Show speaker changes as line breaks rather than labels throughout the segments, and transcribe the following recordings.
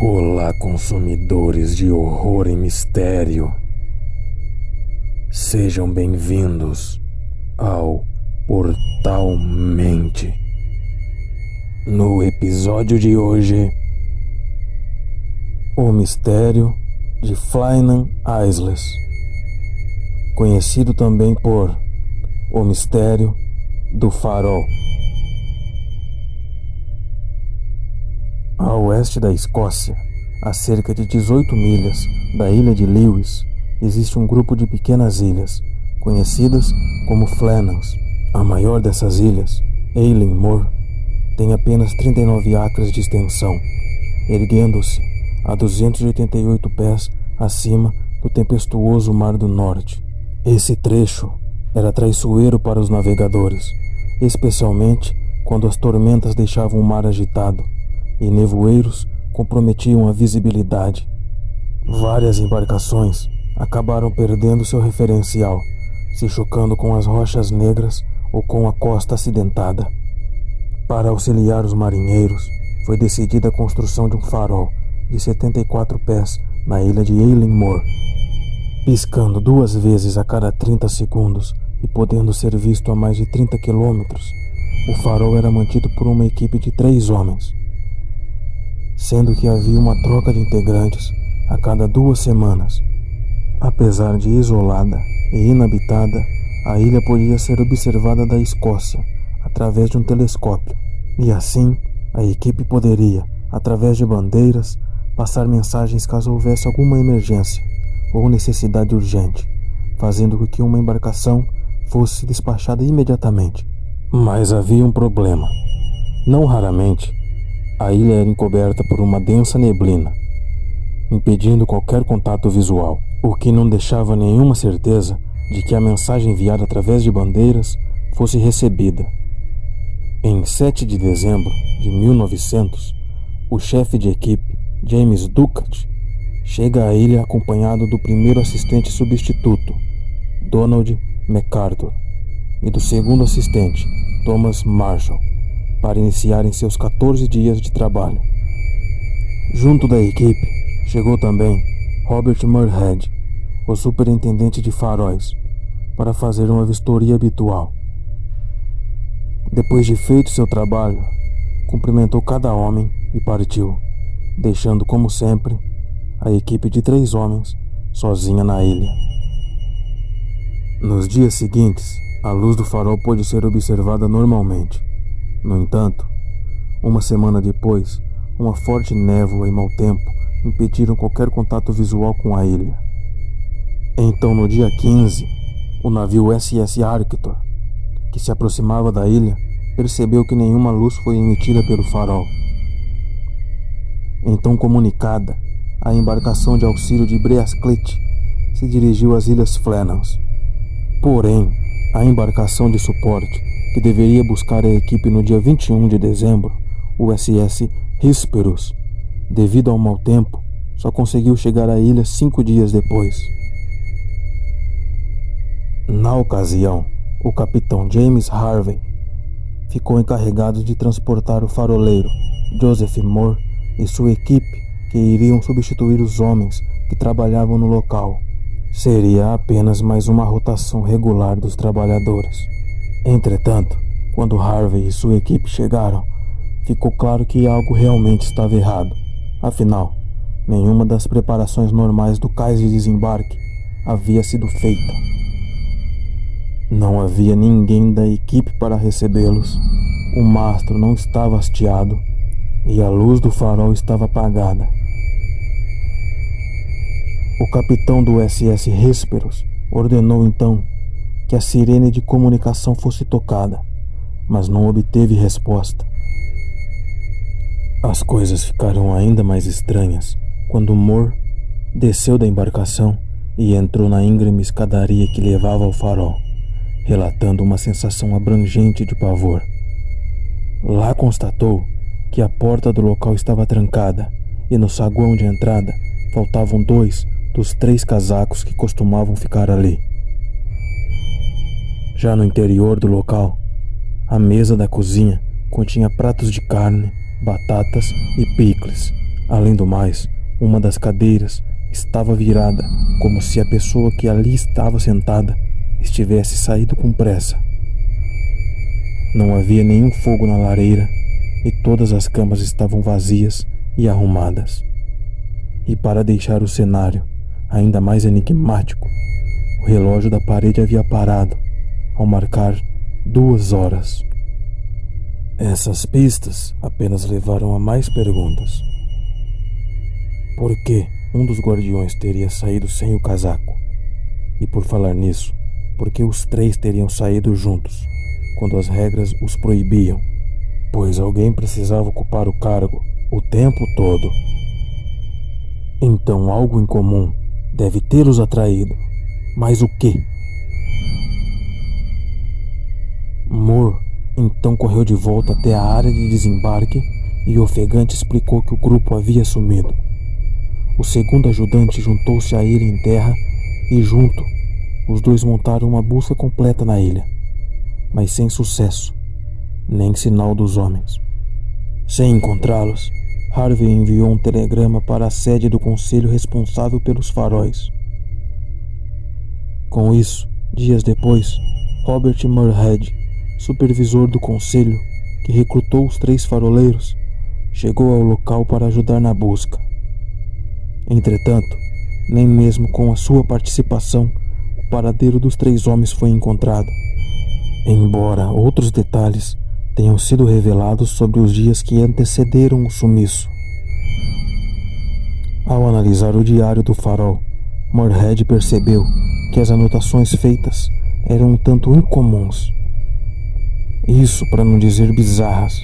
Olá, consumidores de horror e mistério. Sejam bem-vindos ao Portal Mente. No episódio de hoje, o mistério de Flying Isles, conhecido também por o mistério do farol. A oeste da Escócia, a cerca de 18 milhas da ilha de Lewis, existe um grupo de pequenas ilhas, conhecidas como Flannels. A maior dessas ilhas, Eilean Mor, tem apenas 39 acres de extensão, erguendo-se a 288 pés acima do tempestuoso Mar do Norte. Esse trecho era traiçoeiro para os navegadores, especialmente quando as tormentas deixavam o mar agitado e nevoeiros comprometiam a visibilidade. Várias embarcações acabaram perdendo seu referencial, se chocando com as rochas negras ou com a costa acidentada. Para auxiliar os marinheiros, foi decidida a construção de um farol de 74 pés na ilha de Eilean Mor. Piscando 2 vezes a cada 30 segundos e podendo ser visto a mais de 30 quilômetros, o farol era mantido por uma equipe de 3 homens, sendo que havia uma troca de integrantes a cada 2 semanas. Apesar de isolada e inabitada, a ilha podia ser observada da Escócia através de um telescópio, e assim a equipe poderia, através de bandeiras, passar mensagens caso houvesse alguma emergência ou necessidade urgente, fazendo com que uma embarcação fosse despachada imediatamente. Mas havia um problema. Não raramente, a ilha era encoberta por uma densa neblina, impedindo qualquer contato visual, o que não deixava nenhuma certeza de que a mensagem enviada através de bandeiras fosse recebida. Em 7 de dezembro de 1900, o chefe de equipe, James Ducat, chega à ilha acompanhado do primeiro assistente substituto, Donald MacArthur, e do segundo assistente, Thomas Marshall, para iniciarem seus 14 dias de trabalho. Junto da equipe, chegou também Robert Muirhead, o superintendente de faróis, para fazer uma vistoria habitual. Depois de feito seu trabalho, cumprimentou cada homem e partiu, deixando, como sempre, a equipe de 3 homens sozinha na ilha. Nos dias seguintes, a luz do farol pôde ser observada normalmente. No entanto, uma semana depois, uma forte névoa e mau tempo impediram qualquer contato visual com a ilha. Então, no dia 15, o navio SS Arctur, que se aproximava da ilha, percebeu que nenhuma luz foi emitida pelo farol. Então, comunicada, a embarcação de auxílio de Breasclete se dirigiu às Ilhas Flannels. Porém, a embarcação de suporte, que deveria buscar a equipe no dia 21 de dezembro, o SS Hesperus, devido ao mau tempo, só conseguiu chegar à ilha 5 dias depois. Na ocasião, o capitão James Harvey ficou encarregado de transportar o faroleiro Joseph Moore e sua equipe, que iriam substituir os homens que trabalhavam no local. Seria apenas mais uma rotação regular dos trabalhadores. Entretanto, quando Harvey e sua equipe chegaram, ficou claro que algo realmente estava errado. Afinal, nenhuma das preparações normais do cais de desembarque havia sido feita. Não havia ninguém da equipe para recebê-los, o mastro não estava hasteado e a luz do farol estava apagada. O capitão do SS Hesperus ordenou então que a sirene de comunicação fosse tocada, mas não obteve resposta. As coisas ficaram ainda mais estranhas quando Moore desceu da embarcação e entrou na íngreme escadaria que levava ao farol, relatando uma sensação abrangente de pavor. Lá constatou que a porta do local estava trancada e no saguão de entrada faltavam 2 dos 3 casacos que costumavam ficar ali. Já no interior do local, a mesa da cozinha continha pratos de carne, batatas e picles, Além do mais, uma das cadeiras estava virada, como se a pessoa que ali estava sentada estivesse saído com pressa. Não havia nenhum fogo na lareira e todas as camas estavam vazias e arrumadas. E para deixar o cenário ainda mais enigmático, o relógio da parede havia parado ao marcar 2 horas. Essas pistas apenas levaram a mais perguntas. Por que um dos guardiões teria saído sem o casaco? E por falar nisso, por que os 3 teriam saído juntos, quando as regras os proibiam? Pois alguém precisava ocupar o cargo o tempo todo. Então algo em comum deve tê-los atraído. Mas o quê? Moore então correu de volta até a área de desembarque e ofegante explicou que o grupo havia sumido. O segundo ajudante juntou-se a ele em terra e junto, os dois montaram uma busca completa na ilha, mas sem sucesso, nem sinal dos homens. Sem encontrá-los, Harvey enviou um telegrama para a sede do conselho responsável pelos faróis. Com isso, dias depois, Robert Muirhead, supervisor do conselho, que recrutou os 3 faroleiros, chegou ao local para ajudar na busca. Entretanto, nem mesmo com a sua participação, o paradeiro dos 3 homens foi encontrado, embora outros detalhes tenham sido revelados sobre os dias que antecederam o sumiço. Ao analisar o diário do farol, Muirhead percebeu que as anotações feitas eram um tanto incomuns. Isso para não dizer bizarras.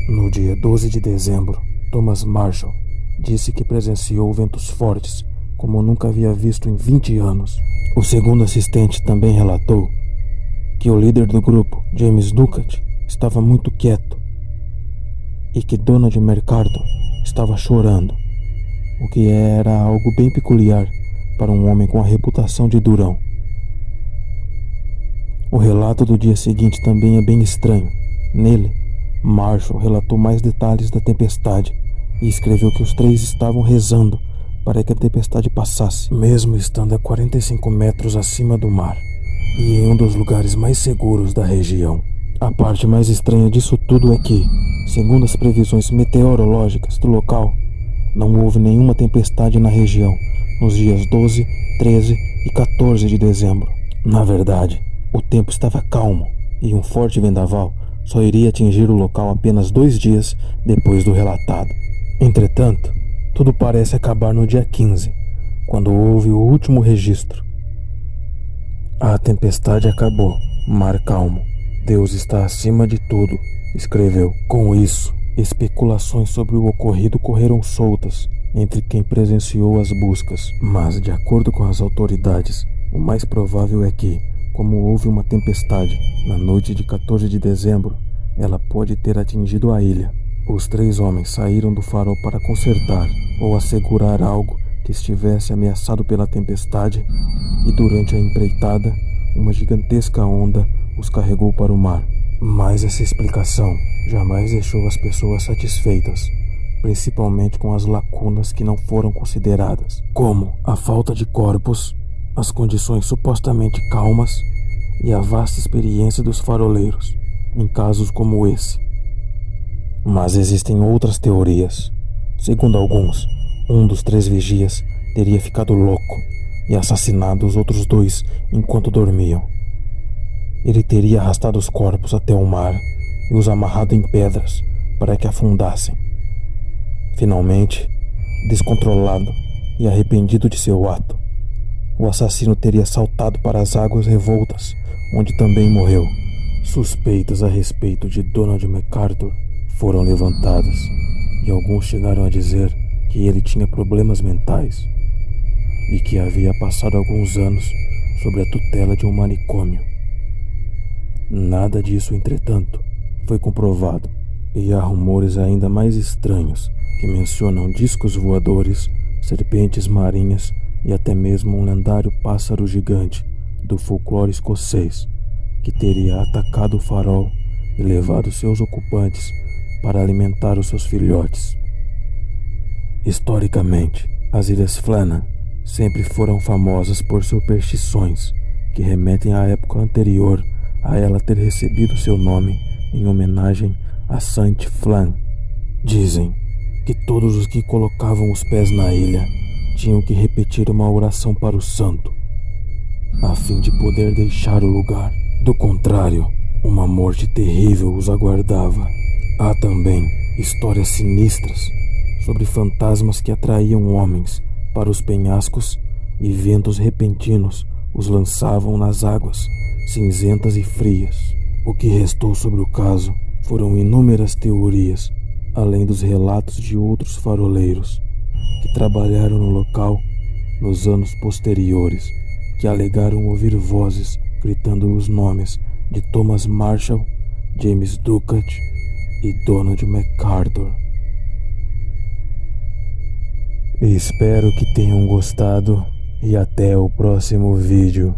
No dia 12 de dezembro, Thomas Marshall disse que presenciou ventos fortes como nunca havia visto em 20 anos. O segundo assistente também relatou que o líder do grupo, James Ducat, estava muito quieto e que Donald MacArthur estava chorando, o que era algo bem peculiar para um homem com a reputação de durão. O relato do dia seguinte também é bem estranho. Nele, Marshall relatou mais detalhes da tempestade e escreveu que os 3 estavam rezando para que a tempestade passasse, mesmo estando a 45 metros acima do mar e em um dos lugares mais seguros da região. A parte mais estranha disso tudo é que, segundo as previsões meteorológicas do local, não houve nenhuma tempestade na região nos dias 12, 13 e 14 de dezembro. Na verdade, o tempo estava calmo e um forte vendaval só iria atingir o local apenas 2 dias depois do relatado. Entretanto, tudo parece acabar no dia 15, quando houve o último registro. A tempestade acabou, mar calmo. Deus está acima de tudo, escreveu. Com isso, especulações sobre o ocorrido correram soltas entre quem presenciou as buscas, mas, de acordo com as autoridades, o mais provável é que, como houve uma tempestade na noite de 14 de dezembro, ela pode ter atingido a ilha. Os 3 homens saíram do farol para consertar ou assegurar algo que estivesse ameaçado pela tempestade e durante a empreitada, uma gigantesca onda os carregou para o mar. Mas essa explicação jamais deixou as pessoas satisfeitas, principalmente com as lacunas que não foram consideradas, como a falta de corpos, as condições supostamente calmas e a vasta experiência dos faroleiros em casos como esse. Mas existem outras teorias. Segundo alguns, um dos 3 vigias teria ficado louco e assassinado os outros 2 enquanto dormiam. Ele teria arrastado os corpos até o mar e os amarrado em pedras para que afundassem. Finalmente, descontrolado e arrependido de seu ato, o assassino teria saltado para as águas revoltas, onde também morreu. Suspeitas a respeito de Donald MacArthur foram levantadas e alguns chegaram a dizer que ele tinha problemas mentais e que havia passado alguns anos sob a tutela de um manicômio. Nada disso, entretanto, foi comprovado, e há rumores ainda mais estranhos que mencionam discos voadores, serpentes marinhas e até mesmo um lendário pássaro gigante do folclore escocês que teria atacado o farol e levado seus ocupantes para alimentar os seus filhotes. Historicamente, as Ilhas Flannan sempre foram famosas por superstições que remetem à época anterior a ela ter recebido seu nome em homenagem a Saint Flann. Dizem que todos os que colocavam os pés na ilha tinham que repetir uma oração para o santo, a fim de poder deixar o lugar. Do contrário, uma morte terrível os aguardava. Há também histórias sinistras sobre fantasmas que atraíam homens para os penhascos e ventos repentinos os lançavam nas águas cinzentas e frias. O que restou sobre o caso foram inúmeras teorias, além dos relatos de outros faroleiros que trabalharam no local nos anos posteriores, que alegaram ouvir vozes gritando os nomes de Thomas Marshall, James Ducat e Donald MacArthur. Espero que tenham gostado e até o próximo vídeo.